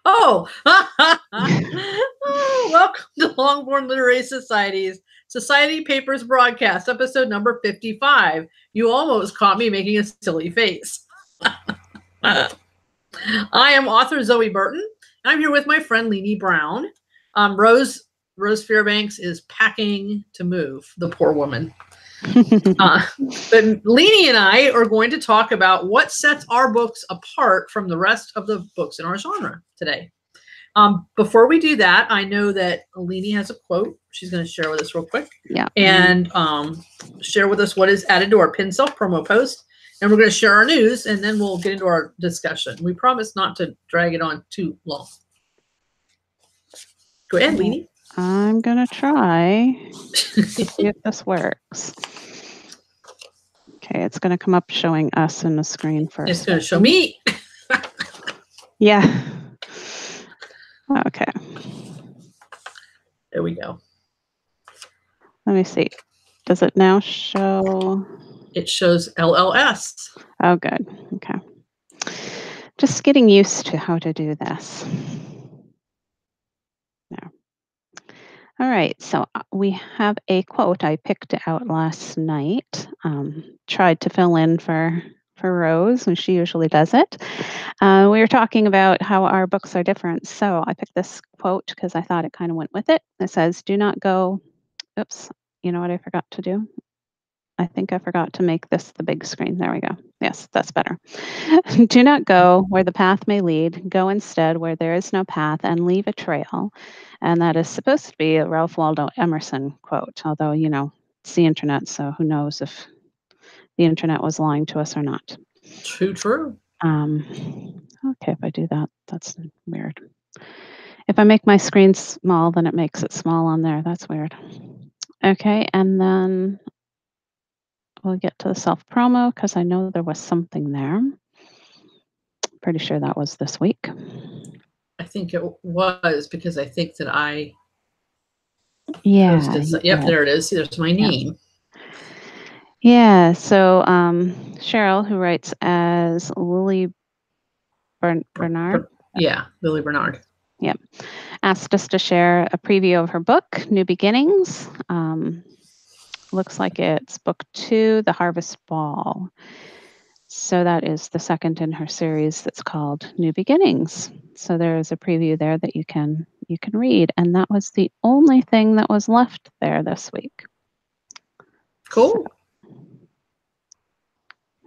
Oh, oh, welcome to Longbourn Literary Society's Society Papers broadcast, episode number 55. You almost caught me making a silly face. I am author Zoe Burton. I'm here with my friend Leenie Brown. Rose Fairbanks is packing to move, the poor woman. But Leenie and I are going to talk about what sets our books apart from the rest of the books in our genre today. Before we do that, I know that Leenie has a quote she's going to share with us real quick. Yeah. And share with us what is added to our pin self promo post. And we're going to share our news, and then we'll get into our discussion. We promise not to drag it on too long. Go ahead, Leenie. I'm going to try to see if this works. Okay, it's going to come up showing us in the screen first. It's going to show me. Yeah. Okay. There we go. Let me see. Does it now show? It shows LLS. Oh, good. Okay. Just getting used to how to do this. There. All right. So we have a quote I picked out last night. Tried to fill in for Rose, and she usually does it. We were talking about how our books are different. So I picked this quote because I thought it kind of went with it. It says, "Do not go." Oops. You know what I forgot to do? I think I forgot to make this the big screen. There we go. Yes, that's better. "Do not go where the path may lead. Go instead where there is no path and leave a trail." And that is supposed to be a Ralph Waldo Emerson quote, although, it's the internet, so who knows if the internet was lying to us or not. True. Okay, if I do that, that's weird. If I make my screen small, then it makes it small on there. That's weird. Okay, and then we'll get to the self-promo because I know there was something there. Pretty sure that was this week. I think it was because I think that I posted. Yep, there it is. See, there's my name. Yeah, so Cheryl, who writes as Lily Bernard. Yeah, Lily Bernard. Yep. Asked us to share a preview of her book, New Beginnings. Looks like it's book 2, The Harvest Ball. So that is the second in her series that's called New Beginnings. So there is a preview there that you can read. And that was the only thing that was left there this week. Cool. So,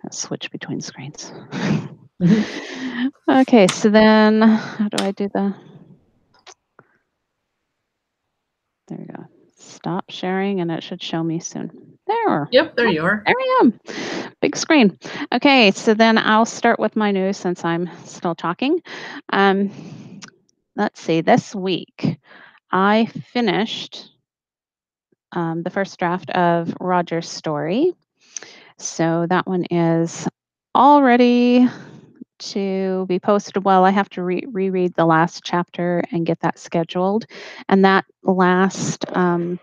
I'll switch between screens. Okay, so then how do I do there we go. Stop sharing and it should show me soon. There. Yep, there you are. There I am. Big screen. Okay, so then I'll start with my news since I'm still talking. Let's see, this week I finished the first draft of Roger's story. So that one is all ready to be posted. Well, I have to reread the last chapter and get that scheduled. And that last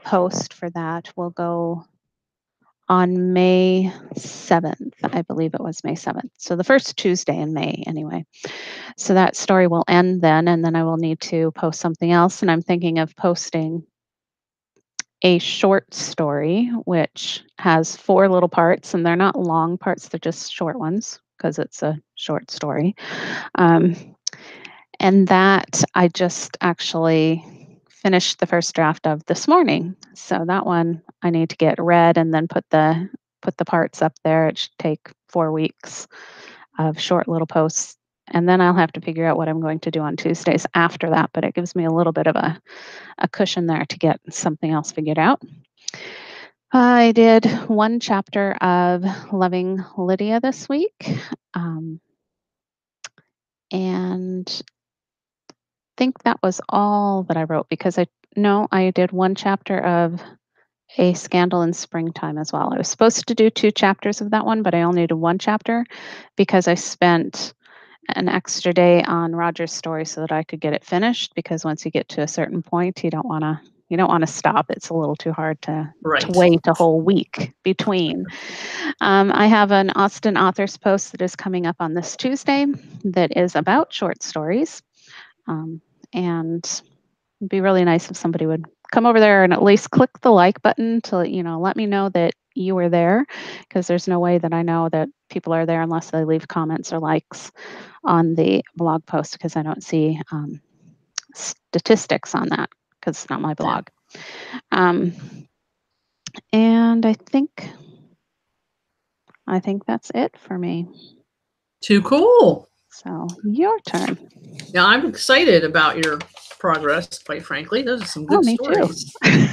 post for that will go on May 7th. I believe it was May 7th. So the first Tuesday in May, anyway. So that story will end then, and then I will need to post something else. And I'm thinking of posting a short story, which has 4 little parts, and they're not long parts, they're just short ones because it's a short story. And that I just actually finished the first draft of this morning. So that one I need to get read and then put the parts up there. It should take 4 weeks of short little posts. And then I'll have to figure out what I'm going to do on Tuesdays after that, but it gives me a little bit of a cushion there to get something else figured out. I did 1 chapter of Loving Lydia this week. And I think that was all that I wrote because I did 1 chapter of A Scandal in Springtime as well. I was supposed to do 2 chapters of that one, but I only did 1 chapter because I spent an extra day on Roger's story so that I could get it finished, because once you get to a certain point, you don't want to stop. It's a little too hard to wait a whole week between. I have an Austin Authors post that is coming up on this Tuesday that is about short stories. And it'd be really nice if somebody would come over there and at least click the like button to, let me know that you were there, because there's no way that I know that people are there unless they leave comments or likes on the blog post, because I don't see statistics on that because it's not my blog. And I think that's it for me. Too cool. So your turn. Yeah, I'm excited about your progress, quite frankly. Those are some good stories. Too.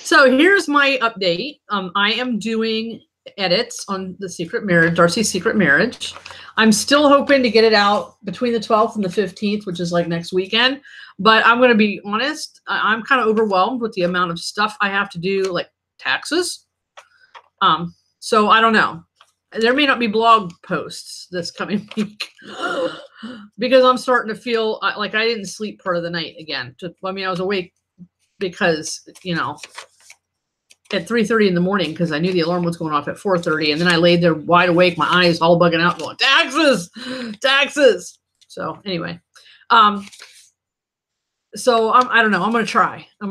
So here's my update. I am doing edits on the Secret Marriage, Darcy's Secret Marriage. I'm still hoping to get it out between the 12th and the 15th, which is like next weekend. But I'm going to be honest, I'm kind of overwhelmed with the amount of stuff I have to do, like taxes. So I don't know. There may not be blog posts this coming week because I'm starting to feel like I didn't sleep part of the night again. I was awake because, at 3:30 in the morning because I knew the alarm was going off at 4:30, and then I laid there wide awake, my eyes all bugging out, going taxes. So anyway, so I don't know. I'm gonna try. I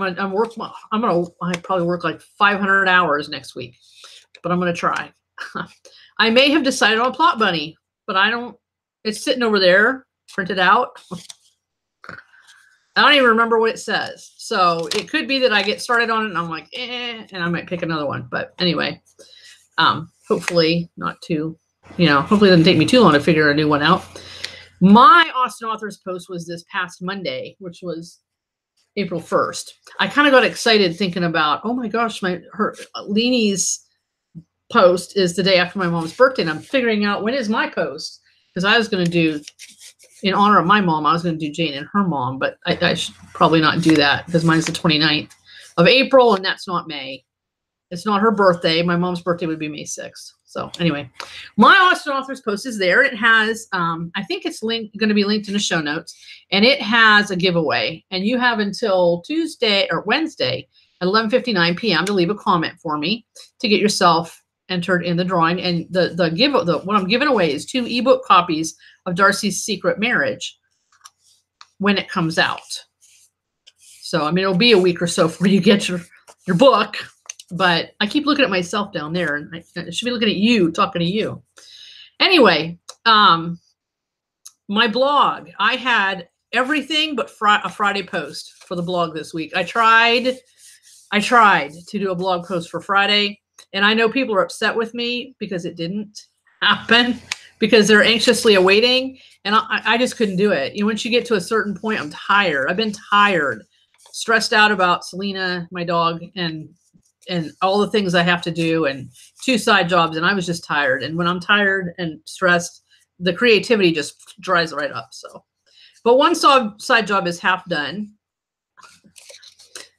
probably work like 500 hours next week, but I'm gonna try. I may have decided on Plot Bunny, but I don't. It's sitting over there, printed out. I don't even remember what it says. So it could be that I get started on it and I'm like, and I might pick another one. But anyway, hopefully not too, hopefully it doesn't take me too long to figure a new one out. My Austin Authors post was this past Monday, which was April 1st. I kind of got excited thinking about, oh my gosh, Leanie's post is the day after my mom's birthday. And I'm figuring out when is my post, because I was going to do, in honor of my mom, I was going to do Jane and her mom, but I should probably not do that because mine's the 29th of April and that's not May. It's not her birthday. My mom's birthday would be May 6th. So anyway, my Austin Authors post is there. It has, I think it's going to be linked in the show notes, and it has a giveaway. And you have until Wednesday at 11:59 p.m. to leave a comment for me to get yourself entered in the drawing. And what I'm giving away is 2 ebook copies of Darcy's Secret Marriage when it comes out. So, it'll be a week or so before you get your book, but I keep looking at myself down there, and I should be looking at you, talking to you. Anyway, my blog, I had everything but a Friday post for the blog this week. I tried to do a blog post for Friday, and I know people are upset with me because it didn't happen, because they're anxiously awaiting, and I just couldn't do it. Once you get to a certain point, I'm tired. I've been tired, stressed out about Selena, my dog, and all the things I have to do, and 2 side jobs, and I was just tired. And when I'm tired and stressed, the creativity just dries right up. So, but one side job is half done.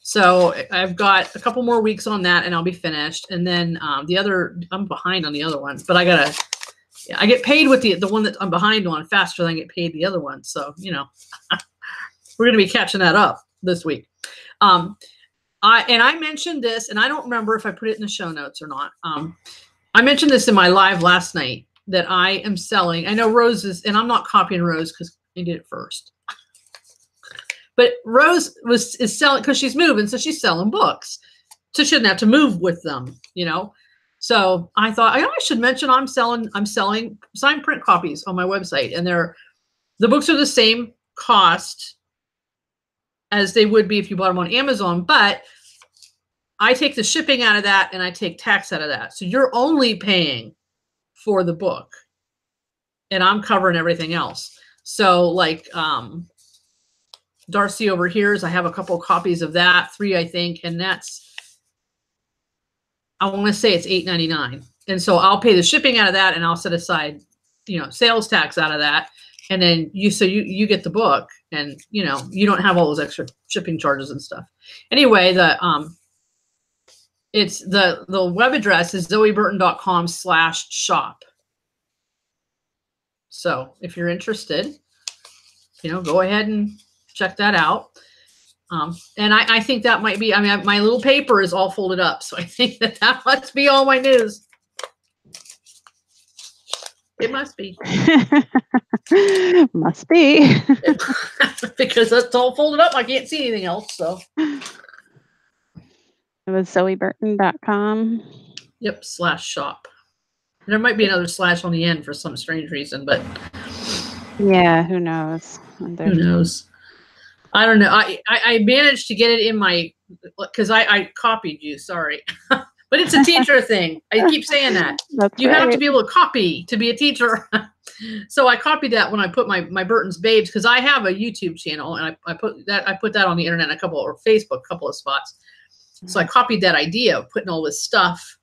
So I've got a couple more weeks on that and I'll be finished. And then the other, I'm behind on the other one, but I get paid with the one that I'm behind on faster than I get paid the other one. So, we're going to be catching that up this week. I mentioned this, and I don't remember if I put it in the show notes or not. I mentioned this in my live last night that I am selling. I know Rose is, and I'm not copying Rose because I did it first. But Rose is selling because she's moving, so she's selling books. So she shouldn't have to move with them, So I thought I should mention I'm selling signed print copies on my website, and the books are the same cost as they would be if you bought them on Amazon, but I take the shipping out of that and I take tax out of that. So you're only paying for the book, and I'm covering everything else. So like Darcy over here, I have a couple copies of that, 3 I think, and I want to say it's $8.99. And so I'll pay the shipping out of that, and I'll set aside, sales tax out of that. And then you get the book, and you don't have all those extra shipping charges and stuff. Anyway, it's the web address is zoeburton.com/shop. So if you're interested, go ahead and check that out. And I think that might be, my little paper is all folded up. So I think that must be all my news. It must be. Must be. Because it's all folded up. I can't see anything else. So. It was zoeburton.com. Yep, /shop. There might be another slash on the end for some strange reason, but yeah, who knows? who knows? I don't know. I managed to get it in my, because I copied you. Sorry. But it's a teacher thing. I keep saying that. That's you right. have to be able to copy to be a teacher. So I copied that when I put my Burton's Babes, because I have a YouTube channel, and I put that on the internet or Facebook, a couple of spots. So I copied that idea of putting all this stuff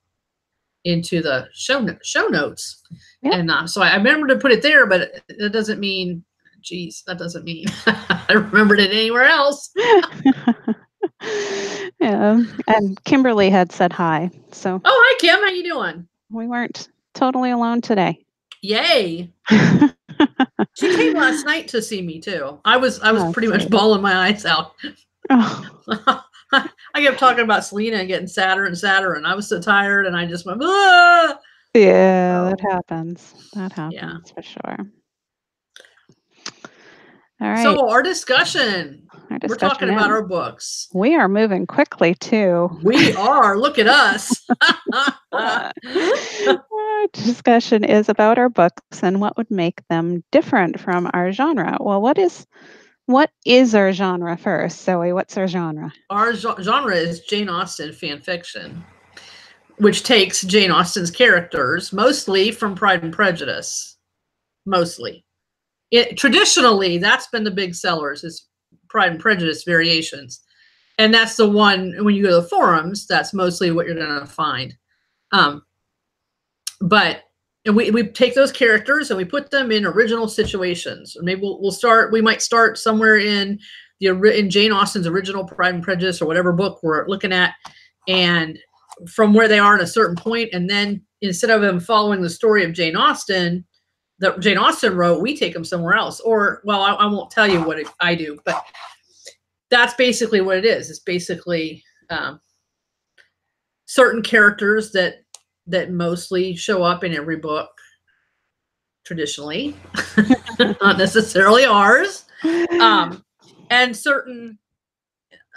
into the show notes. Yep. And so I remember to put it there, but that doesn't mean, geez, that doesn't mean I remembered it anywhere else. Yeah, and Kimberly had said hi. So. Oh, hi, Kim. How you doing? We weren't totally alone today. Yay. She came last night to see me too. I was pretty much bawling my eyes out. Oh. I kept talking about Selena and getting sadder and sadder, and I was so tired, and I just went, ah! Yeah, that happens. That happens for sure. All right. So our discussion. We're talking about our books. We are moving quickly too. We are. Look at us. Our discussion is about our books and what would make them different from our genre. Well, what is our genre first? Zoe, what's our genre? Our genre is Jane Austen fan fiction, which takes Jane Austen's characters mostly from Pride and Prejudice. Mostly. Traditionally, that's been the big sellers, is Pride and Prejudice variations. And that's the one, when you go to the forums, that's mostly what you're going to find. But we take those characters and we put them in original situations. Or maybe we might start somewhere in Jane Austen's original Pride and Prejudice, or whatever book we're looking at, and from where they are at a certain point, and then instead of them following the story of Jane Austen that Jane Austen wrote, we take them somewhere else. Or, well, I won't tell you what I do, but that's basically what it is. It's basically certain characters that mostly show up in every book traditionally, not necessarily ours, and certain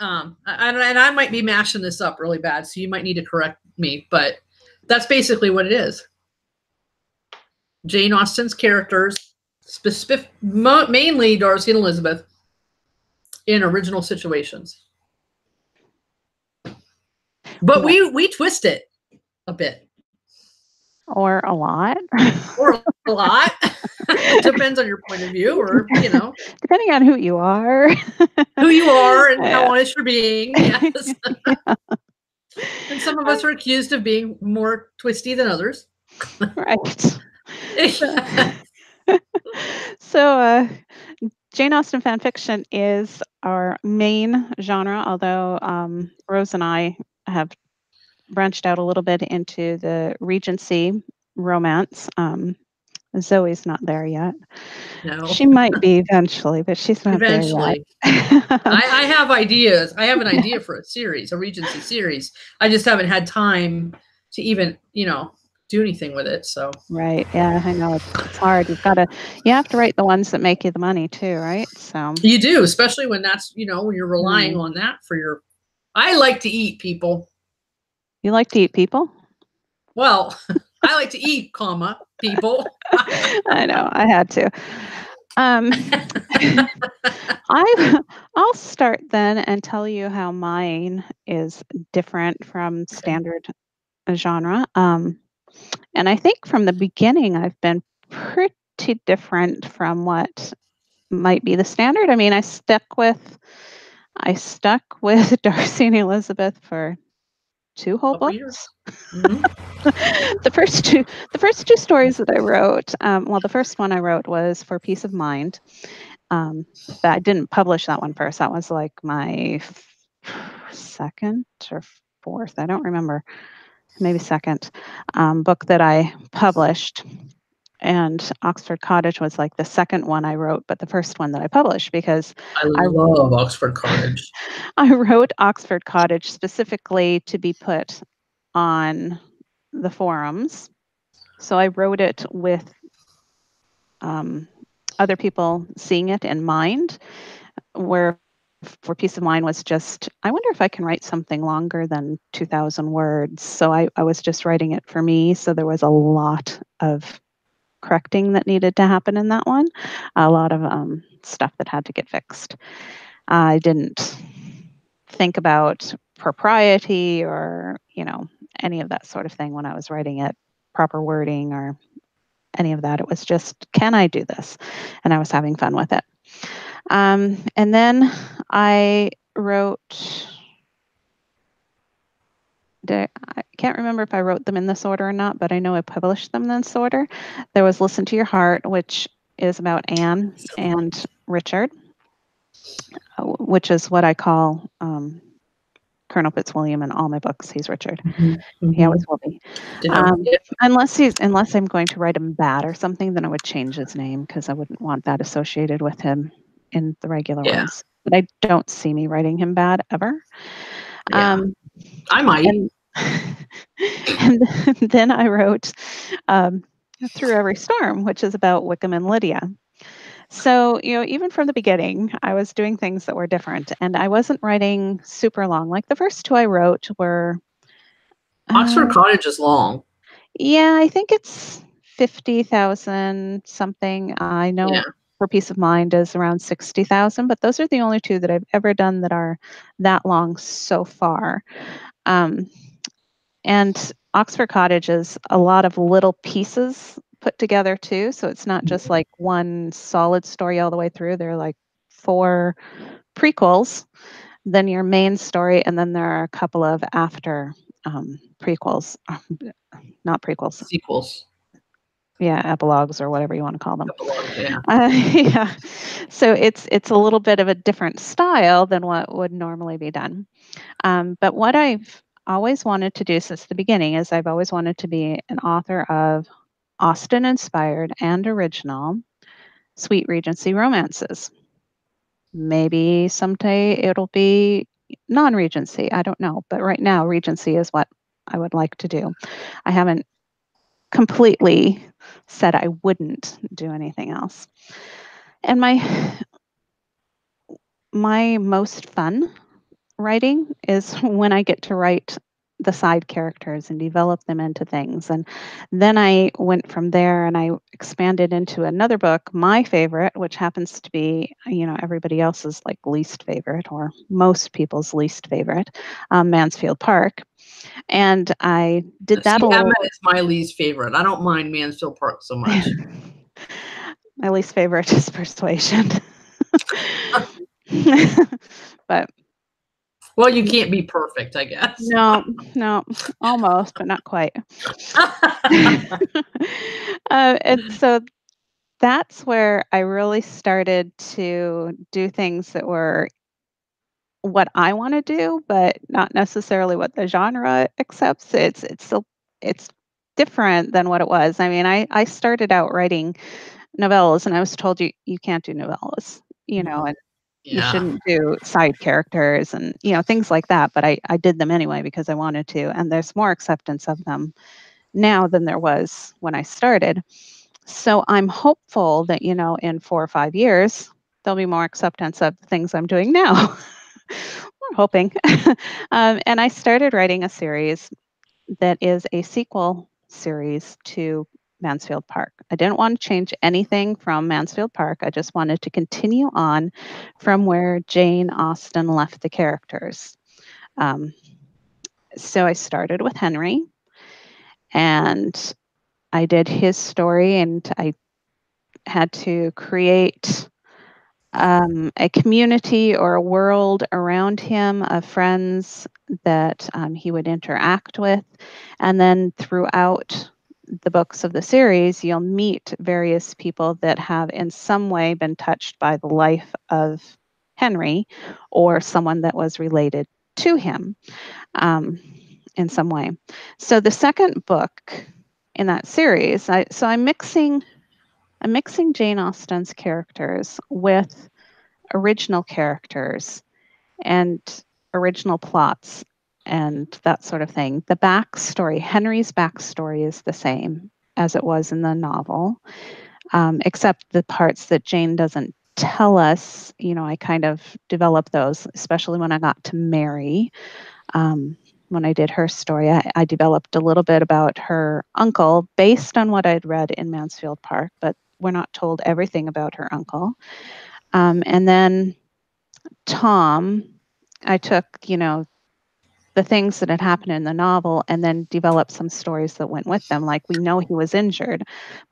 and I might be mashing this up really bad, so you might need to correct me, but that's basically what it is. Jane Austen's characters, mainly Darcy and Elizabeth, in original situations. But we twist it a bit. Or a lot. Or a lot. Depends on your point of view, or, depending on who you are. Who you are and how honest you're being. Yes. Yeah. And some of us are accused of being more twisty than others. Right. So Jane Austen fan fiction is our main genre, although Rose and I have branched out a little bit into the Regency romance. Zoe's not there yet. No. She might be eventually, but she's not eventually. There yet. I have ideas. I have an idea for a series, a Regency series. I just haven't had time to even, do anything with it. So right, yeah, I know it's hard. You have to write the ones that make you the money too, right? So you do, especially when that's when you're relying on that for your. I like to eat, people. You like to eat people? Well, I like to eat, people. I know, I had to. I'll start then and tell you how mine is different from standard genre. And I think from the beginning, I've been pretty different from what might be the standard. I mean, I stuck with Darcy and Elizabeth for 2 whole books. Mm-hmm. The first two stories that I wrote, the first one I wrote was For Peace of Mind. But I didn't publish that one first. That was like my second or fourth, I don't remember, maybe second book that I published. And Oxford Cottage was like the second one I wrote, but the first one that I published, because I love Oxford Cottage. I wrote Oxford Cottage specifically to be put on the forums. So I wrote it with other people seeing it in mind, where for Peace of Mind was just, I wonder if I can write something longer than 2,000 words. So I was just writing it for me. So there was a lot of correcting that needed to happen in that one, a lot of stuff that had to get fixed. I didn't think about propriety or, any of that sort of thing when I was writing it, proper wording or any of that. It was just, can I do this? And I was having fun with it. And then I wrote, I can't remember if I wrote them in this order or not, but I know I published them in this order. There was Listen to Your Heart, which is about Anne and Richard, which is what I call Colonel Fitzwilliam in all my books. He's Richard. Mm-hmm. He always will be. Yeah. Unless I'm going to write him bad or something, then I would change his name because I wouldn't want that associated with him in the regular ones. But I don't see me writing him bad ever. Yeah. I might. And then I wrote Through Every Storm, which is about Wickham and Lydia. So, even from the beginning, I was doing things that were different, and I wasn't writing super long. Like the first two I wrote were Oxford Cottage is long. Yeah, I think it's 50,000 something. I know For Peace of Mind is around 60,000, but those are the only two that I've ever done that are that long so far. And Oxford Cottage is a lot of little pieces put together too. So it's not just like one solid story all the way through. There are like 4 prequels, then your main story, and then there are a couple of after prequels, not prequels. Sequels. Yeah, epilogues or whatever you want to call them. Epilogues, yeah. Yeah. So it's a little bit of a different style than what would normally be done. But what I've always wanted to do since the beginning is I've always wanted to be an author of Austen-inspired and original sweet Regency romances. Maybe someday it'll be non-Regency. I don't know. But right now, Regency is what I would like to do. I haven't completely said I wouldn't do anything else. And my most fun writing is when I get to write the side characters and develop them into things. And then I went from there and I expanded into another book, my favorite, which happens to be, everybody else's like least favorite or most people's least favorite, Mansfield Park. And I did that a little. Is my least favorite. I don't mind Mansfield Park so much. My least favorite is Persuasion. But well, you can't be perfect, I guess. No, almost, but not quite. And so that's where I really started to do things that were what I want to do, but not necessarily what the genre accepts. It's different than what it was. I mean, I started out writing novellas, and I was told you can't do novellas, and you shouldn't do side characters and things like that. But I did them anyway because I wanted to, and there's more acceptance of them now than there was when I started. So I'm hopeful that in 4 or 5 years there'll be more acceptance of the things I'm doing now. We're hoping. And I started writing a series that is a sequel series to Mansfield Park. I didn't want to change anything from Mansfield Park. I just wanted to continue on from where Jane Austen left the characters. So I started with Henry, and I did his story, and I had to create a community or a world around him of friends that he would interact with. And then throughout the books of the series, you'll meet various people that have in some way been touched by the life of Henry or someone that was related to him in some way. So the second book in that series, I'm mixing Jane Austen's characters with original characters and original plots and that sort of thing. The backstory, Henry's backstory is the same as it was in the novel. except the parts that Jane doesn't tell us. I kind of developed those, especially when I got to Mary. When I did her story, I developed a little bit about her uncle based on what I'd read in Mansfield Park, but we're not told everything about her uncle. And then Tom, I took, the things that had happened in the novel and then developed some stories that went with them. Like we know he was injured,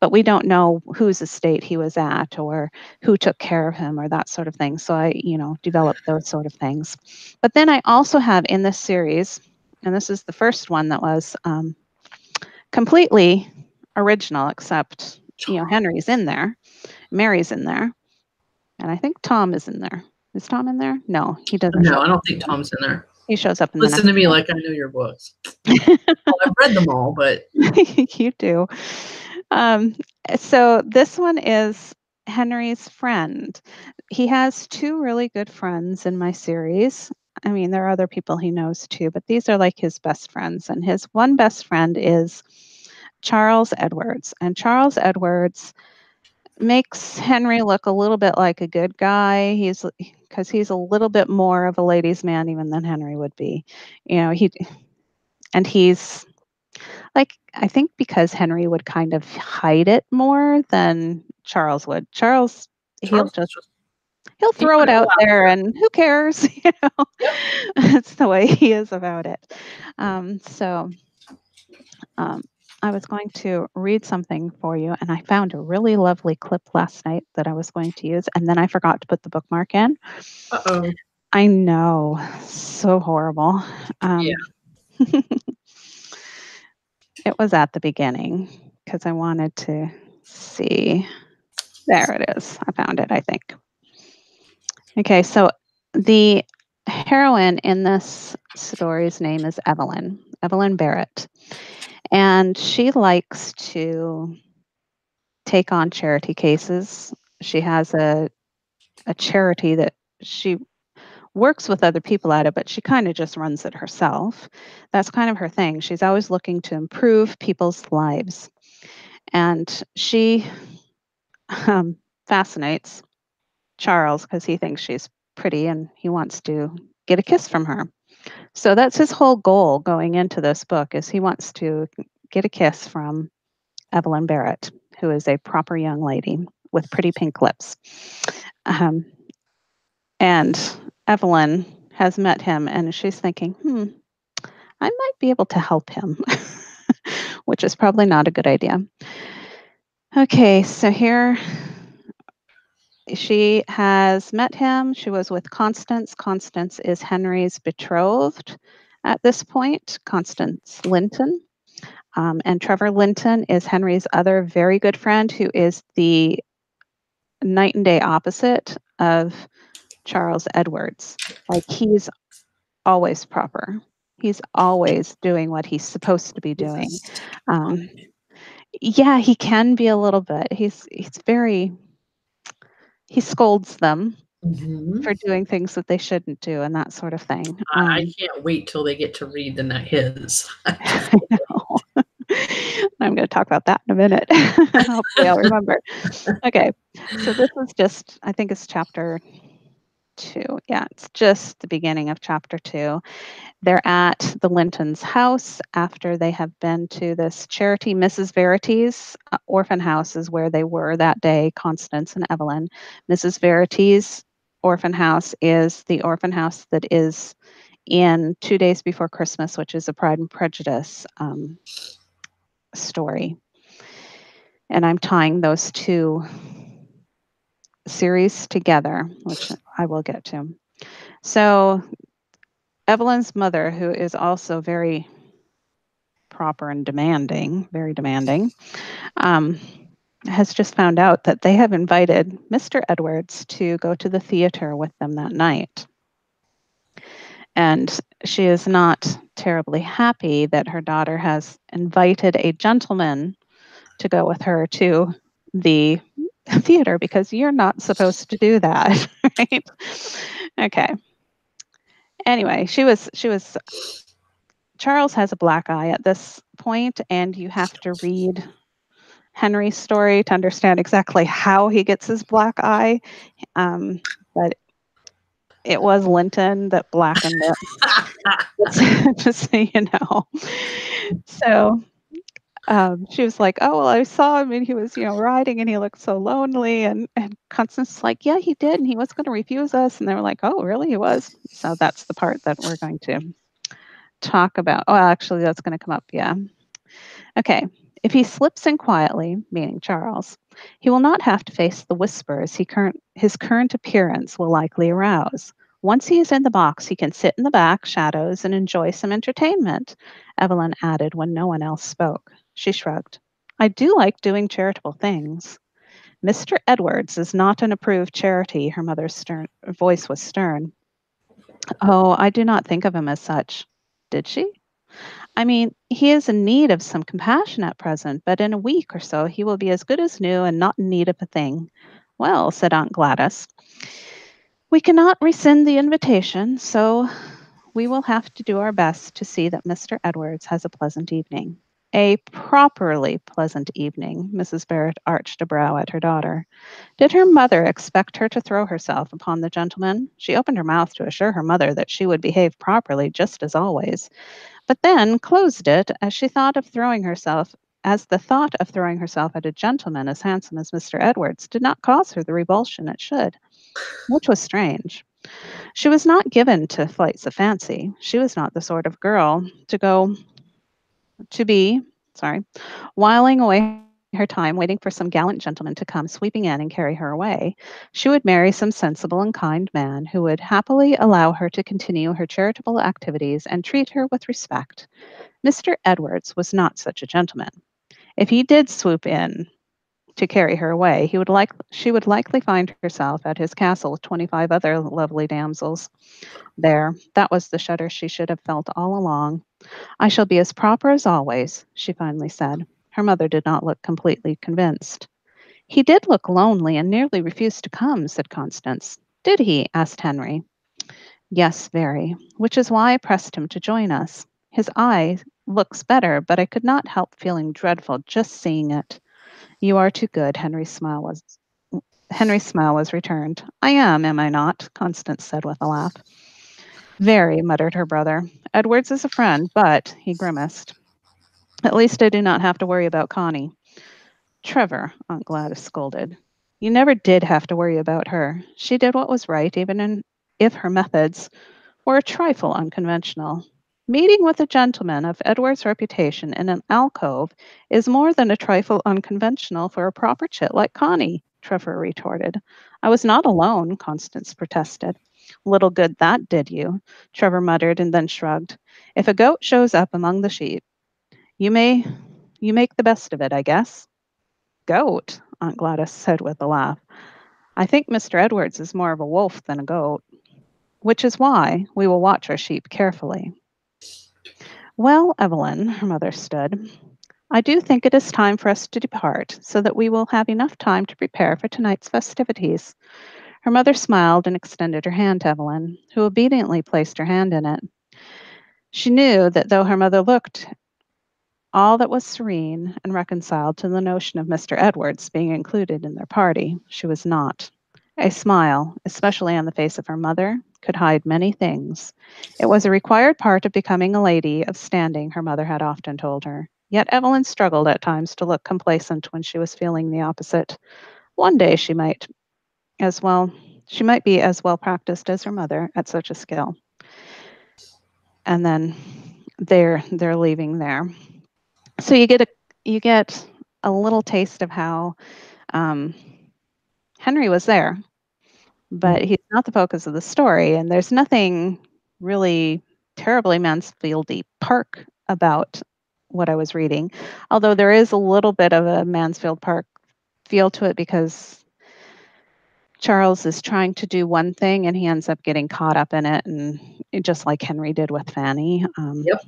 but we don't know whose estate he was at or who took care of him or that sort of thing. So I, developed those sort of things. But then I also have in this series, and this is the first one that was completely original, except, Henry's in there, Mary's in there, and I think Tom is in there. Is Tom in there? No, he doesn't show No, up. I don't think Tom's in there. He shows up in the Listen next to me one. like I know your books. Well, I've read them all, but You do. So this one is Henry's friend. He has two really good friends in my series. I mean, there are other people he knows too, but these are like his best friends. And his one best friend is Charles Edwards. And Charles Edwards makes Henry look a little bit like a good guy. Because he's a little bit more of a ladies' man even than Henry would be. He's like, I think because Henry would kind of hide it more than Charles would. Charles, Charles is just he'll he throw would it go out there after it. and who cares? Yep. That's the way he is about it. So I was going to read something for you, and I found a really lovely clip last night that I was going to use, and then I forgot to put the bookmark in. Uh-oh. I know, so horrible. Yeah. It was at the beginning because I wanted to see. There it is. I found it, I think. Okay, so the heroine in this story's name is Evelyn Barrett. And she likes to take on charity cases. She has a charity that she works with other people at it, but she kind of just runs it herself. That's kind of her thing. She's always looking to improve people's lives. And she fascinates Charles because he thinks she's pretty and he wants to get a kiss from her. So that's his whole goal going into this book is he wants to get a kiss from Evelyn Barrett, who is a proper young lady with pretty pink lips. And Evelyn has met him and she's thinking, I might be able to help him, which is probably not a good idea. Okay, so here she has met him. She was with Constance. Constance is Henry's betrothed at this point, Constance Linton. And Trevor Linton is Henry's other very good friend who is the night and day opposite of Charles Edwards. Like he's always proper. He's always doing what he's supposed to be doing. Yeah, he can be a little bit. He scolds them Mm-hmm. for doing things that they shouldn't do and that sort of thing. I can't wait till they get to read the night his. I know. I'm going to talk about that in a minute. Hopefully, I'll remember. Okay, so this is just, I think it's chapter 2. Yeah, it's just the beginning of chapter 2. They're at the Lintons' house after they have been to this charity, Mrs. Verity's orphan house is where they were that day, Constance and Evelyn. Mrs. Verity's orphan house is the orphan house that is in 2 Days Before Christmas, which is a Pride and Prejudice story. And I'm tying those two series together, which I will get to. So Evelyn's mother, who is also very proper and demanding, very demanding, has just found out that they have invited Mr. Edwards to go to the theater with them that night. And she is not terribly happy that her daughter has invited a gentleman to go with her to the theater because you're not supposed to do that, right? Okay. Anyway, Charles has a black eye at this point, and you have to read Henry's story to understand exactly how he gets his black eye. But it was Linton that blackened it, just so you know. So she was like, "Oh, well, I saw him and he was, riding and he looked so lonely." And Constance was like, "Yeah, he did. And he was going to refuse us." And they were like, "Oh, really? He was?" So that's the part that we're going to talk about. Oh, actually, that's going to come up. Yeah. Okay. If he slips in quietly, meaning Charles, he will not have to face the whispers his current appearance will likely arouse. Once he is in the box, he can sit in the back shadows and enjoy some entertainment, Evelyn added when no one else spoke. She shrugged. I do like doing charitable things. Mr. Edwards is not an approved charity, her mother's stern voice was stern. Oh, I do not think of him as such. Did she? I mean, he is in need of some compassion at present, but in a week or so he will be as good as new and not in need of a thing. Well, said Aunt Gladys, we cannot rescind the invitation, so we will have to do our best to see that Mr. Edwards has a pleasant evening. A properly pleasant evening. Mrs. Barrett arched a brow at her daughter. Did her mother expect her to throw herself upon the gentleman? She opened her mouth to assure her mother that she would behave properly, just as always, but then closed it as the thought of throwing herself at a gentleman as handsome as Mr. Edwards did not cause her the revulsion it should, which was strange. She was not given to flights of fancy. She was not the sort of girl to be, whiling away her time waiting for some gallant gentleman to come sweeping in and carry her away. She would marry some sensible and kind man who would happily allow her to continue her charitable activities and treat her with respect. Mr. Edwards was not such a gentleman. If he did swoop in to carry her away, she would likely find herself at his castle with 25 other lovely damsels. There, that was the shudder she should have felt all along. I shall be as proper as always, she finally said. Her mother did not look completely convinced. He did look lonely and nearly refused to come, said Constance. Did he? Asked Henry. Yes, very, which is why I pressed him to join us. His eye looks better, but I could not help feeling dreadful just seeing it. You are too good, Henry's smile was returned. I am I not? Constance said with a laugh. Very, muttered her brother. Edwards is a friend, but he grimaced. At least I do not have to worry about Connie. Trevor, Aunt Gladys scolded. You never did have to worry about her. She did what was right, if her methods were a trifle unconventional. Meeting with a gentleman of Edward's reputation in an alcove is more than a trifle unconventional for a proper chit like Connie, Trevor retorted. I was not alone, Constance protested. Little good that did you, Trevor muttered and then shrugged. If a goat shows up among the sheep, you may you make the best of it, I guess. Goat, Aunt Gladys said with a laugh. I think Mr. Edwards is more of a wolf than a goat, which is why we will watch our sheep carefully. Well, Evelyn, her mother stood, I do think it is time for us to depart, so that we will have enough time to prepare for tonight's festivities. Her mother smiled and extended her hand to Evelyn, who obediently placed her hand in it. She knew that though her mother looked all that was serene and reconciled to the notion of Mr. Edwards being included in their party, she was not. A smile, especially on the face of her mother, could hide many things. It was a required part of becoming a lady of standing, her mother had often told her. Yet Evelyn struggled at times to look complacent when she was feeling the opposite. One day as well she might be as well practiced as her mother at such a skill. And then they're leaving there. So you get a little taste of how um, Henry was there, but he's not the focus of the story, and there's nothing really terribly Mansfieldy Park about what I was reading, although there is a little bit of a Mansfield Park feel to it because Charles is trying to do one thing and he ends up getting caught up in it, and just like Henry did with Fanny. Yep.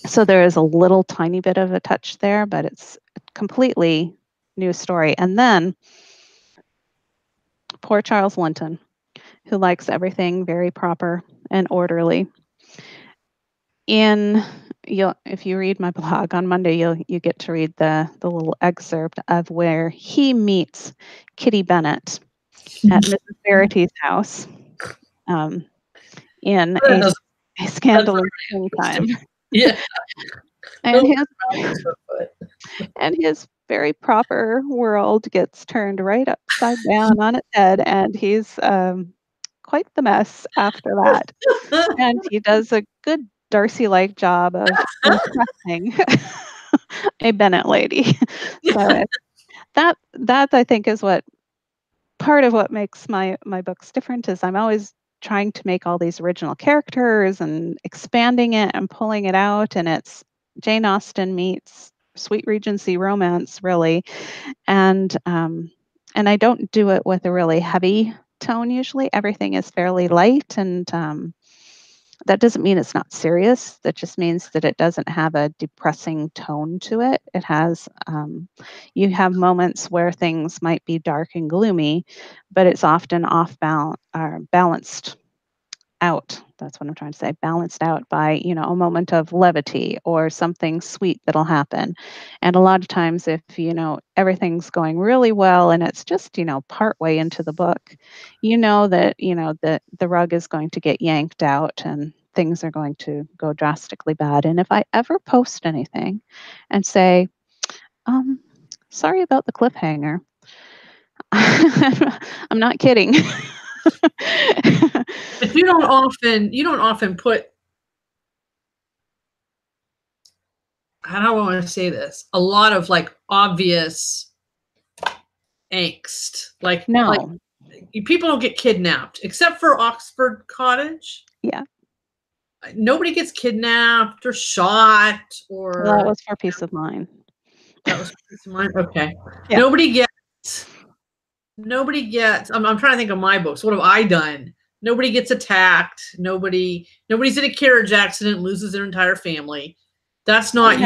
So there is a little tiny bit of a touch there, but it's a completely new story. And then poor Charles Linton, who likes everything very proper and orderly. If you read my blog on Monday, you get to read the little excerpt of where he meets Kitty Bennett at Mrs. Verity's house, in a scandalous springtime. Yeah. And his very proper world gets turned right upside down on its head, and he's quite the mess after that. And he does a good Darcy-like job of impressing a Bennett lady. So that I think is what part of what makes my books different is I'm always trying to make all these original characters and expanding it and pulling it out, and it's Jane Austen meets Sweet Regency romance, really. And I don't do it with a really heavy tone usually. Everything is fairly light, and that doesn't mean it's not serious. That just means that it doesn't have a depressing tone to it. It has, you have moments where things might be dark and gloomy, but it's often balanced out. That's what I'm trying to say. Balanced out by, a moment of levity or something sweet that'll happen. And a lot of times if, everything's going really well and it's just, partway into the book, that, the rug is going to get yanked out and things are going to go drastically bad. And if I ever post anything and say, sorry about the cliffhanger, I'm not kidding. But you don't often put, how do I want to say this? A lot of like obvious angst. No. People don't get kidnapped except for Oxford Cottage. Yeah. Nobody gets kidnapped or shot or. Well, that was for peace of mind. That was for peace of mind. Okay. Yeah. Nobody gets. I'm trying to think of my books. What have I done? Nobody gets attacked. Nobody's in a carriage accident and loses their entire family. That's not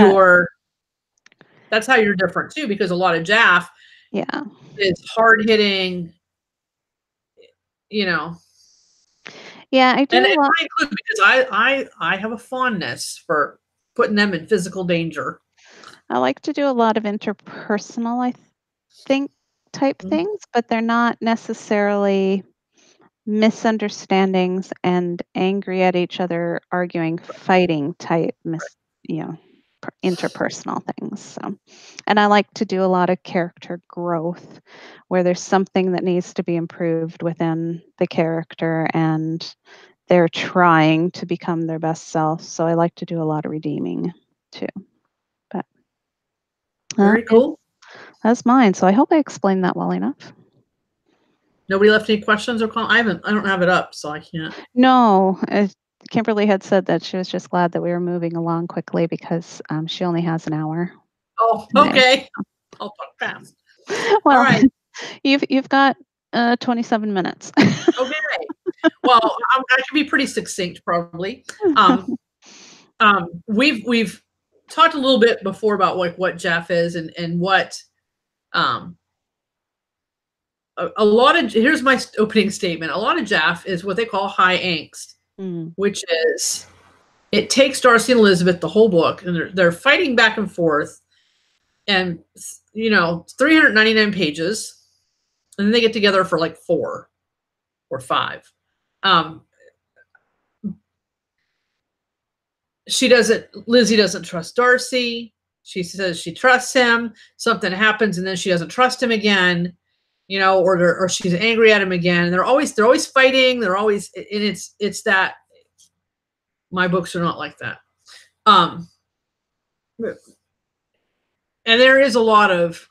that's how you're different too, because a lot of Jaff is hard hitting, Yeah, I do. And I include because I have a fondness for putting them in physical danger. I like to do a lot of interpersonal, I think, type things, but they're not necessarily misunderstandings and angry at each other, arguing, fighting type, interpersonal things. So, and I like to do a lot of character growth where there's something that needs to be improved within the character and they're trying to become their best self. So I like to do a lot of redeeming too. But very cool. That's mine. So I hope I explained that well enough. Nobody left any questions or comments? I don't have it up, so I can't. No, Kimberly had said that she was just glad that we were moving along quickly because she only has an hour. Oh, okay. I'll talk fast. Well, all right. You've got 27 minutes. Okay. Well, I can be pretty succinct, probably. We've talked a little bit before about like what Jaff is and what a lot of, here's my opening statement. A lot of Jaff is what they call high angst, which is it takes Darcy and Elizabeth the whole book, and they're fighting back and forth, and 399 pages, and then they get together for like 4 or 5. Lizzie doesn't trust Darcy. She says she trusts him. Something happens, and then she doesn't trust him again. Or she's angry at him again. They're always fighting. They're always, and it's that. My books are not like that. And there is a lot of,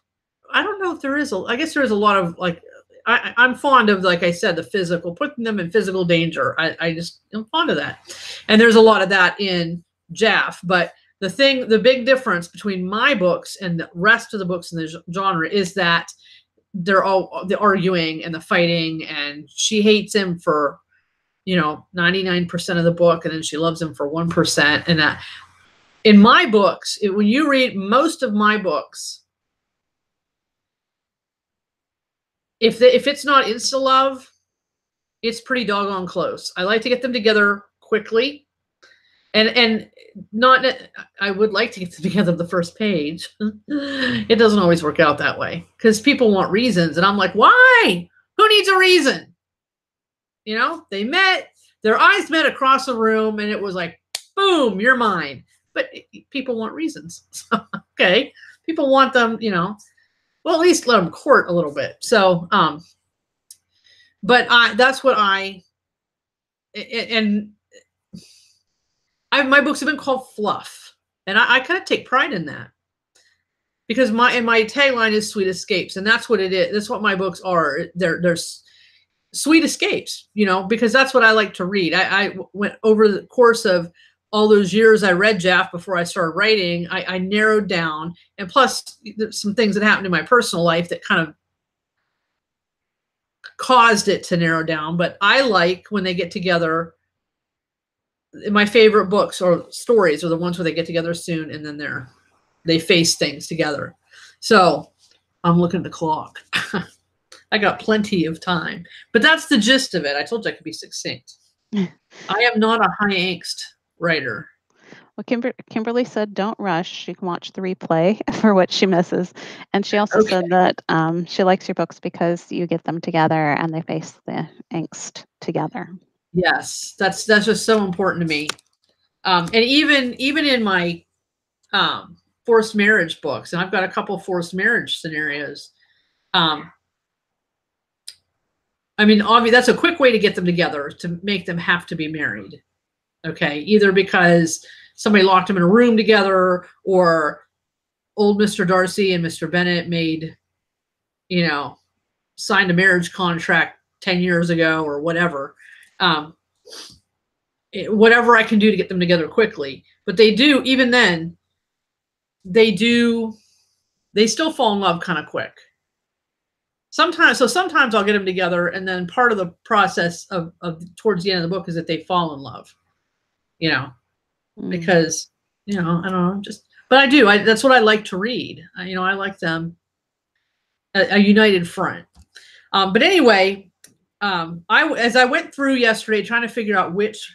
I don't know if there is I guess there is a lot of like, I'm fond of, like I said, the physical, putting them in physical danger. I'm fond of that. And there's a lot of that in Jaff. But the big difference between my books and the rest of the books in the genre is that they're all the arguing and the fighting, and she hates him for 99% of the book, and then she loves him for 1%. And that in my books, when you read most of my books, if it's not insta love, it's pretty doggone close. I like to get them together quickly, And not, I would like to get them together the first page. It doesn't always work out that way because people want reasons. And I'm like, why? Who needs a reason? You know, they met, their eyes met across the room and it was like, boom, you're mine. But people want reasons. So, okay. People want them, you know, well, at least let them court a little bit. So, but that's what and my books have been called fluff. And I kind of take pride in that because my tagline is sweet escapes. And that's what it is. That's what my books are. They're sweet escapes, you know, because that's what I like to read. I went over the course of all those years I read Jeff before I started writing. I narrowed down, and plus there's some things that happened in my personal life that kind of caused it to narrow down. But I like when they get together. My favorite books or stories are the ones where they get together soon and then they face things together. So I'm looking at the clock. I got plenty of time, but that's the gist of it. I told you I could be succinct. I am not a high angst writer. Well, Kimberly said, don't rush. She can watch the replay for what she misses. And she also said that she likes your books because you get them together and they face the angst together. Yes, that's just so important to me. And even in my forced marriage books, and I've got a couple forced marriage scenarios. I mean, obviously, that's a quick way to get them together, to make them have to be married. Okay, either because somebody locked them in a room together, or old Mr. Darcy and Mr. Bennett made, you know, signed a marriage contract 10 years ago or whatever. Whatever I can do to get them together quickly. But they do, even then, they still fall in love kind of quick. Sometimes I'll get them together, and then part of the process of towards the end of the book is that they fall in love, you know, because, you know, I don't know, but I do. That's what I like to read. You know, I like them a united front. But anyway, as I went through yesterday trying to figure out which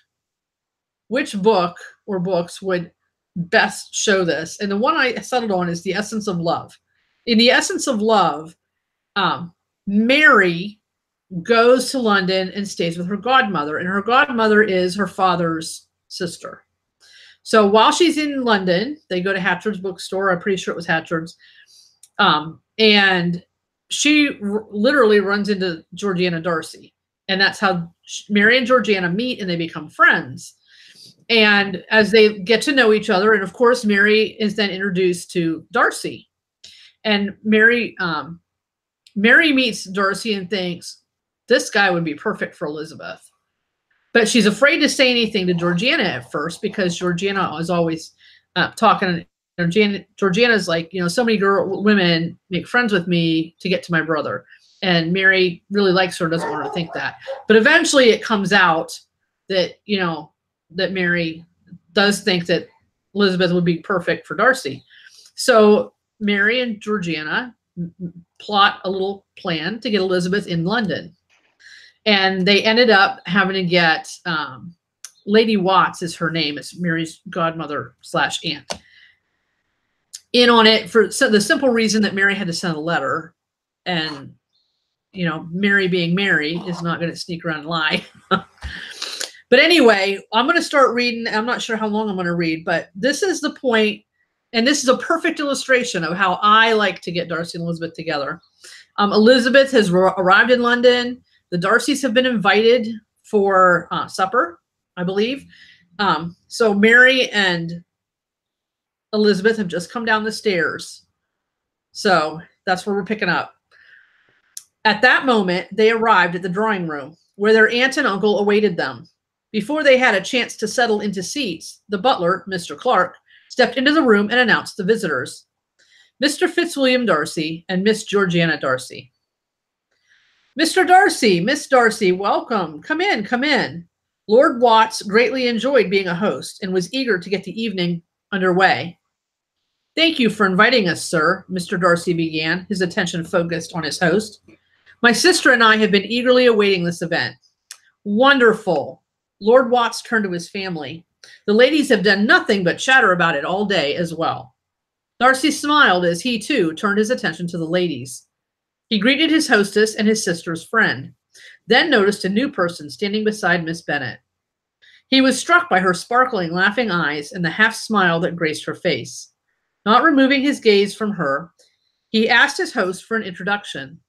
book or books would best show this, and the one I settled on is The Essence of Love. In The Essence of Love, Mary goes to London and stays with her godmother, and her godmother is her father's sister. So while she's in London, they go to Hatchard's bookstore. I'm pretty sure it was Hatchard's. And she literally runs into Georgiana Darcy. And that's how Mary and Georgiana meet, and they become friends. And as they get to know each other, and of course, Mary is then introduced to Darcy. And Mary meets Darcy and thinks, this guy would be perfect for Elizabeth. But she's afraid to say anything to Georgiana at first, because Georgiana is always talking. Georgiana's like, you know, so many women make friends with me to get to my brother. And Mary really likes her, doesn't want her to think that. But eventually it comes out that, you know, that Mary does think that Elizabeth would be perfect for Darcy. So Mary and Georgiana plot a little plan to get Elizabeth in London. And they ended up having to get Lady Watts is her name. It's Mary's godmother / aunt. In on it for the simple reason that Mary had to send a letter. And, you know, Mary being Mary is not going to sneak around and lie. But anyway, I'm going to start reading. I'm not sure how long I'm going to read, but this is the point. And this is a perfect illustration of how I like to get Darcy and Elizabeth together. Elizabeth has arrived in London. The Darcys have been invited for supper, I believe. So Mary and Elizabeth have just come down the stairs. So that's where we're picking up. At that moment, they arrived at the drawing room, where their aunt and uncle awaited them. Before they had a chance to settle into seats, the butler, Mr. Clark, stepped into the room and announced the visitors. Mr. Fitzwilliam Darcy and Miss Georgiana Darcy. Mr. Darcy, Miss Darcy, welcome. Come in, come in. Lord Watts greatly enjoyed being a host and was eager to get the evening underway. Thank you for inviting us, sir, Mr. Darcy began, his attention focused on his host. My sister and I have been eagerly awaiting this event. Wonderful. Lord Watts turned to his family. The ladies have done nothing but chatter about it all day as well. Darcy smiled as he, too, turned his attention to the ladies. He greeted his hostess and his sister's friend, then noticed a new person standing beside Miss Bennet. He was struck by her sparkling, laughing eyes and the half smile that graced her face. Not removing his gaze from her, he asked his host for an introduction.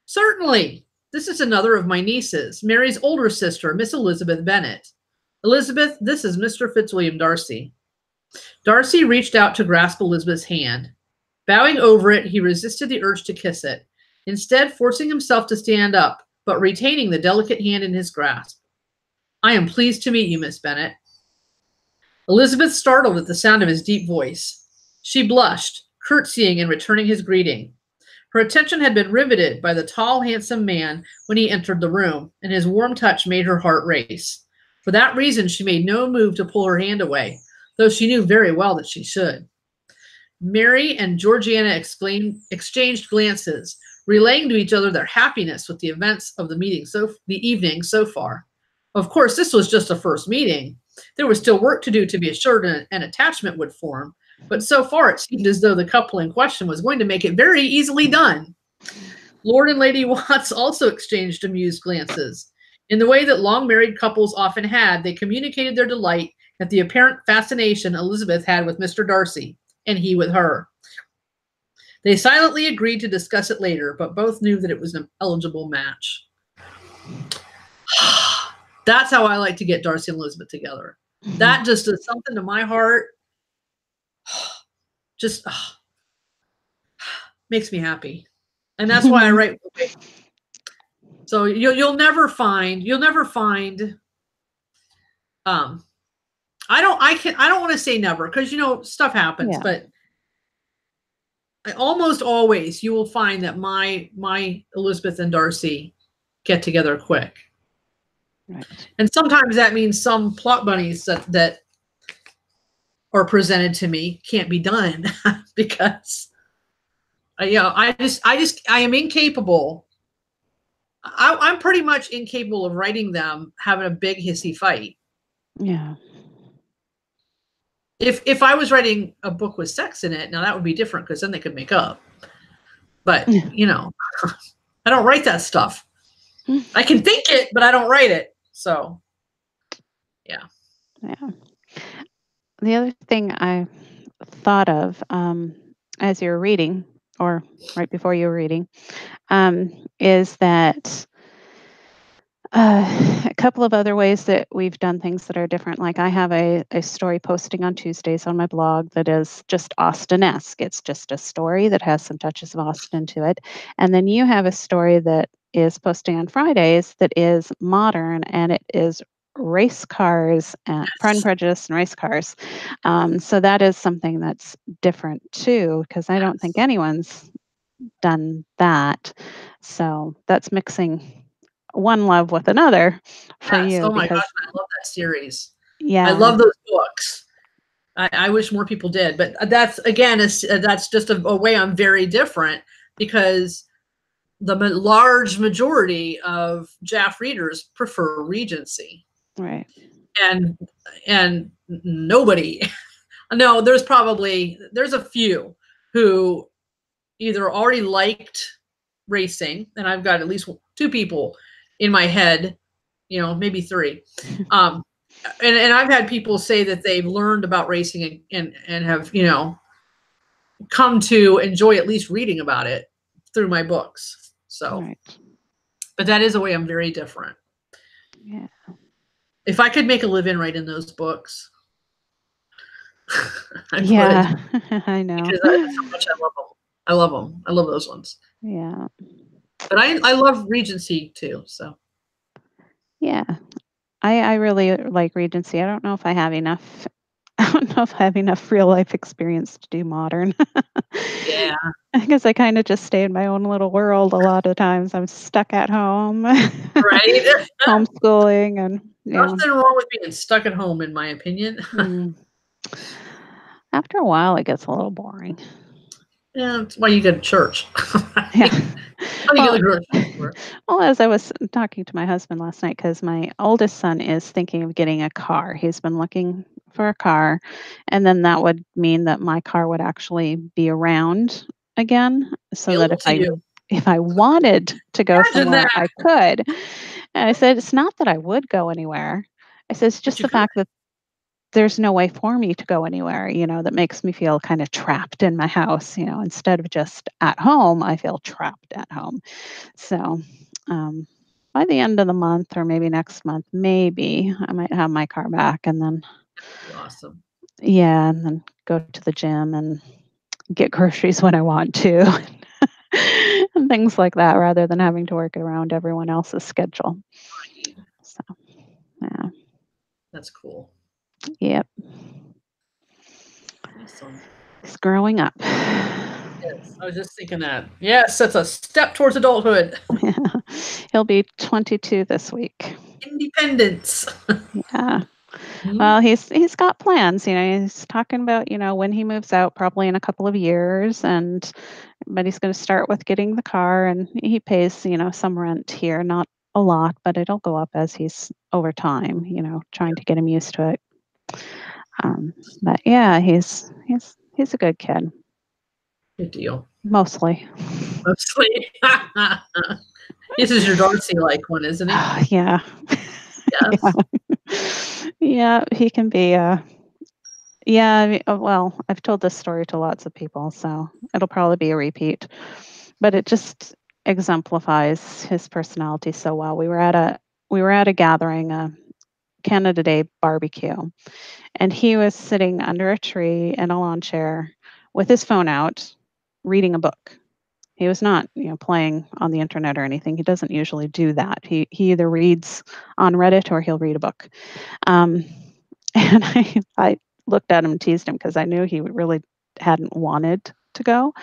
Certainly. This is another of my nieces, Mary's older sister, Miss Elizabeth Bennet. Elizabeth, this is Mr. Fitzwilliam Darcy. Darcy reached out to grasp Elizabeth's hand. Bowing over it, he resisted the urge to kiss it, instead forcing himself to stand up, but retaining the delicate hand in his grasp. I am pleased to meet you, Miss Bennet. Elizabeth startled at the sound of his deep voice. She blushed, curtsying and returning his greeting. Her attention had been riveted by the tall, handsome man when he entered the room, and his warm touch made her heart race. For that reason, she made no move to pull her hand away, though she knew very well that she should. Mary and Georgiana exchanged glances, relaying to each other their happiness with the events of the evening so far. Of course, this was just a first meeting. There was still work to do to be assured an attachment would form, but so far it seemed as though the couple in question was going to make it very easily done. Lord and Lady Watts also exchanged amused glances. In the way that long-married couples often had, they communicated their delight at the apparent fascination Elizabeth had with Mr. Darcy, and he with her. They silently agreed to discuss it later, but both knew that it was an eligible match. That's how I like to get Darcy and Elizabeth together. That just does something to my heart. Just makes me happy. And that's why I write. So you'll never find I don't want to say never, because stuff happens, but almost always you will find that my Elizabeth and Darcy get together quick. Right. And sometimes that means some plot bunnies that are presented to me can't be done because I am incapable. I'm pretty much incapable of writing them having a big hissy fight. Yeah. If I was writing a book with sex in it, now that would be different because then they could make up. But I don't write that stuff. I can think it, but I don't write it. So, yeah. Yeah. The other thing I thought of as you're reading, or right before you were reading, is that a couple of other ways that we've done things that are different. Like I have a story posting on Tuesdays on my blog that is just Austen-esque. It's just a story that has some touches of Austen to it. And then you have a story that is posting on Fridays that is modern, and it is race cars, and Pride and Prejudice and race cars. So that is something that's different too, because I don't think anyone's done that. So that's mixing one love with another for you. Oh my gosh, I love that series. Yeah. I love those books. I wish more people did, but that's just a way I'm very different, because the large majority of Jaff readers prefer Regency. Right. And nobody, no, there's a few who either already liked racing, and I've got at least 2 people in my head, maybe 3. And I've had people say that they've learned about racing and have, come to enjoy at least reading about it through my books. So, right. But that is a way I'm very different. Yeah. If I could make a living writing those books, I know. Because that's how much I love them. I love them. I love those ones. Yeah. But I love Regency too. So. Yeah. I really like Regency. I don't know if I have enough. I don't know if I have enough real life experience to do modern. Yeah. Because I kind of just stay in my own little world a lot of times. I'm stuck at home. Right. Homeschooling and nothing wrong with being stuck at home, in my opinion. After a while, it gets a little boring. Yeah, that's why you go to church. Yeah. Well, Sure. Well, as I was talking to my husband last night, because my oldest son is thinking of getting a car. He's been looking for a car, and then that would mean that my car would actually be around again, so that Available to you. if I wanted to go Imagine somewhere, that. I could. And I said, "It's not that I would go anywhere." I said, "It's But just you the could. fact that there's no way for me to go anywhere, that makes me feel kind of trapped in my house, instead of just at home, I feel trapped at home." So, um, by the end of the month or maybe next month, maybe I might have my car back and then, Be awesome. yeah, and then go to the gym and get groceries when I want to and things like that rather than having to work around everyone else's schedule. So, yeah, That's cool. yep, Awesome. he's growing up. Yes, I was just thinking that. Yes, that's a step towards adulthood. He'll be 22 this week. Independence. Yeah. Mhm. Well, he's got plans, he's talking about, when he moves out probably in a couple of years but he's going to start with getting the car and he pays, some rent here, not a lot, but it'll go up as he's over time, trying to get him used to it. But yeah, he's a good kid, Good deal. mostly. Mostly. This is your Darcy-like one, isn't he? Yeah. Yes. Yeah. Yeah, he can be yeah, well, I've told this story to lots of people, so it'll probably be a repeat. But it just exemplifies his personality so well. We were at a gathering, a Canada Day barbecue, and he was sitting under a tree in a lawn chair with his phone out, reading a book. He was not, playing on the internet or anything. He doesn't usually do that. He either reads on Reddit or he'll read a book. Um, and I looked at him and teased him because I knew he really hadn't wanted to go.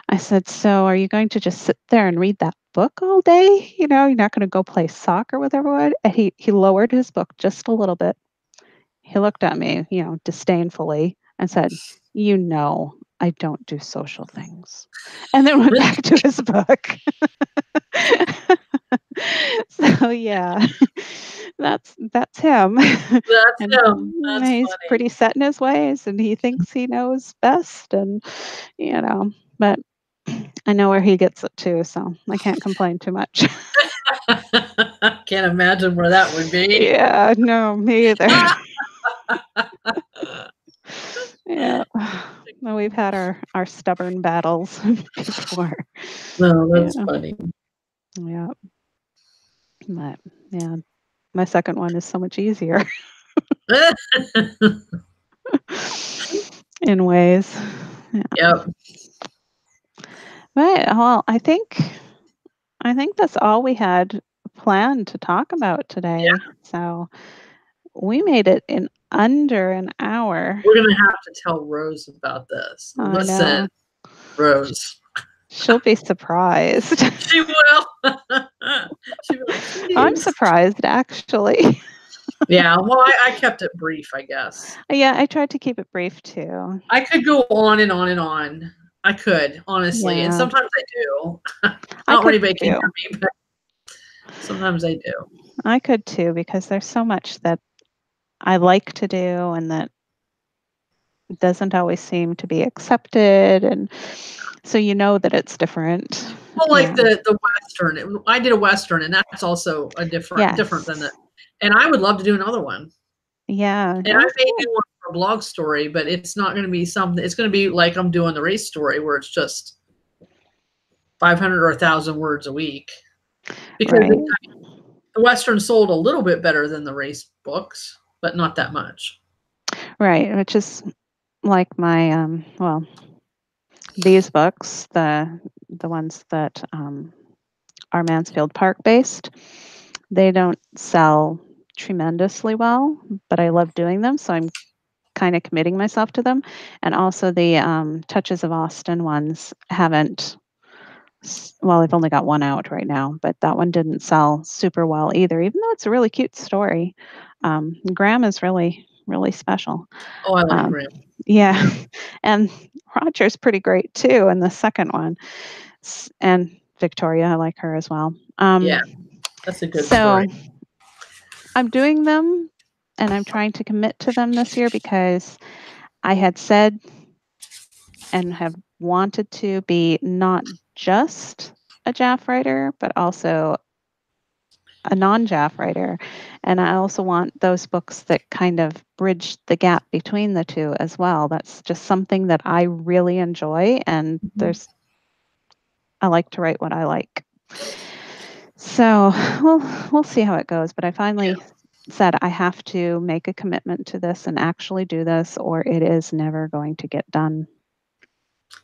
I said, "So are you going to just sit there and read that book all day? You're not going to go play soccer with everyone?" And he lowered his book just a little bit. He looked at me, disdainfully and said, I don't do social things." And then went back to his book. So yeah, that's him. That's And him. That's he's funny. pretty set in his ways and he thinks he knows best but I know where he gets it too, so I can't complain too much. Can't imagine where that would be. Yeah, no, me either. Yeah. Well, we've had our stubborn battles before. No, Yeah. that's funny. Yeah. But yeah, my second one is so much easier in ways. Yeah. Yep. Right. Well, I think that's all we had planned to talk about Yeah. today. So we made it in under an hour. We're gonna have to tell Rose about this. I Listen, know. Rose. She'll be surprised. She will. She'll be like, I'm "Jeez." surprised, actually. Yeah, well, I kept it brief, I guess. Yeah, I tried to keep it brief too. I could go on and on and on. I could, honestly, and Yeah, sometimes I do. I Not where could anybody can too. hear me, but sometimes I do. I could too because there's so much that I like to do and that doesn't always seem to be accepted. And so that it's different. Well, like Yeah. the Western. I did a Western, and that's also a different than the Yes. and I would love to do another one. Yeah. And I Those may are, do one for a blog story, but it's not gonna be something it's gonna be like I'm doing the race story where it's just 500 or 1,000 words a week. Because right. the Western sold a little bit better than the race books, but not that much. Right. Which is like my these books, the ones that are Mansfield Park based, they don't sell tremendously well, but I love doing them, so I'm kind of committing myself to them. And also the Touches of Austin ones haven't. Well, I've only got one out right now, but that one didn't sell super well either, even though it's a really cute story. Graham is really, really special. Oh, I like Um, Graham. yeah, and Roger's pretty great too in the second one. And Victoria. I like her as well. Yeah, that's a good So story. I'm doing them, and I'm trying to commit to them this year because I had said and have wanted to be not just a JAF writer, but also a non-JAF writer. And I also want those books that kind of bridge the gap between the two as well. That's just something that I really enjoy, and I like to write what I like. So we'll see how it goes. But I finally said I have to make a commitment to this and actually do this, or it is never going to get done.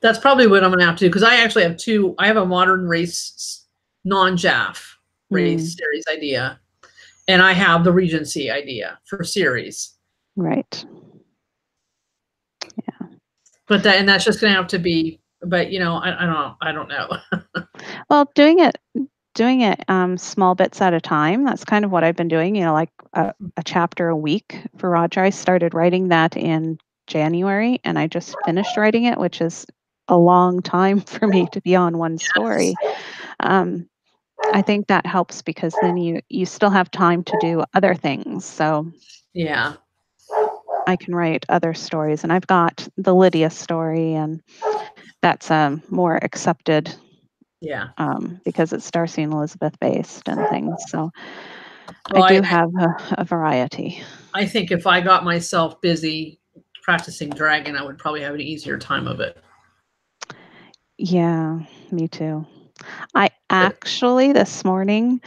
That's probably what I'm going to have to do, because I actually have two. I have a modern race, non-JAF race series idea, and I have the Regency idea for series. Right. Yeah. But that's just going to have to be. But I don't know. Well, doing it small bits at a time. That's kind of what I've been doing. Like a chapter a week for Roger. I started writing that in January, and I just finished writing it, which is a long time for me to be on one story. I think that helps because then you still have time to do other things. So yeah, I can write other stories, and I've got the Lydia story, and that's more accepted. Yeah. Because it's Darcy and Elizabeth based and things. So well, I do have a variety. I think if I got myself busy practicing dragon, I would probably have an easier time of it. Yeah, me too. I actually this morning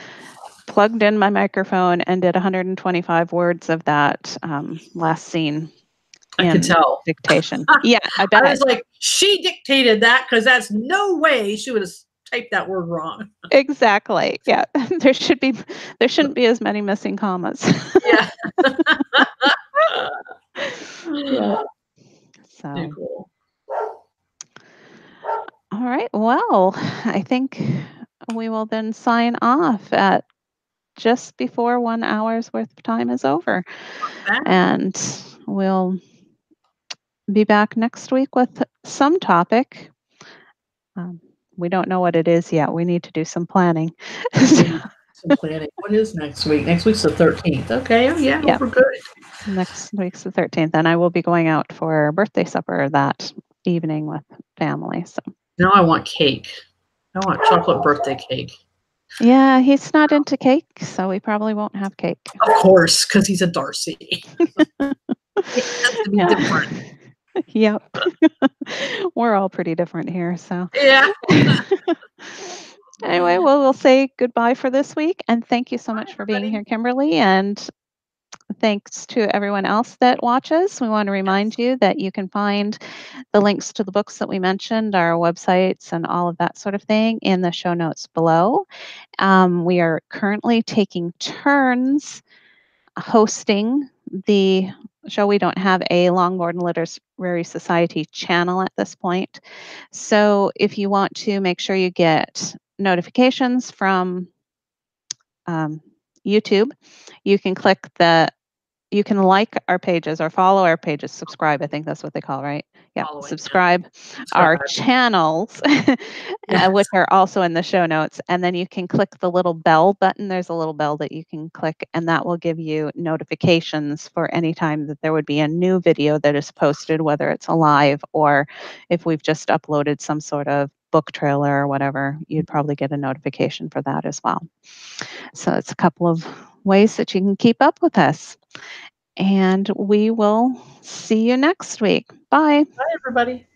plugged in my microphone and did 125 words of that last scene I could tell. dictation. Yeah, I bet. I was like, she dictated that, because that's no way she would have typed that word wrong. Exactly. Yeah. There shouldn't be as many missing commas. Yeah. Yeah. So Too cool. All right. Well, I think we will then sign off at just before 1 hour's worth of time is over. And we'll be back next week with some topic. We don't know what it is yet. We need to do some planning. Some planning. What is next week? Next week's the 13th. Okay. Oh, yeah. We're good. Next week's the 13th. And I will be going out for birthday supper that evening with family. So now I want cake. I want chocolate birthday cake. Yeah, he's not into cake, so we probably won't have cake. Of course, because he's a Darcy. It has to be different. Yep. We're all pretty different here, so. Yeah. Anyway, well, we'll say goodbye for this week, and thank you so much for being here, Kimberly, and thanks to everyone else that watches. We want to remind you that you can find the links to the books that we mentioned, our websites, and all of that sort of thing in the show notes below. We are currently taking turns hosting the show. We don't have a Longboard and Literary Society channel at this point. So if you want to make sure you get notifications from YouTube, you can you can like our pages or follow our pages, subscribe. I think that's what they call, right? Yeah, subscribe our channels, which are also in the show notes. And then you can click the little bell button. There's a little bell that you can click, and that will give you notifications for any time that there would be a new video that is posted, whether it's a live or if we've just uploaded some sort of book trailer or whatever, you'd probably get a notification for that as well. So it's a couple of ways that you can keep up with us. And we will see you next week. Bye. Bye, everybody.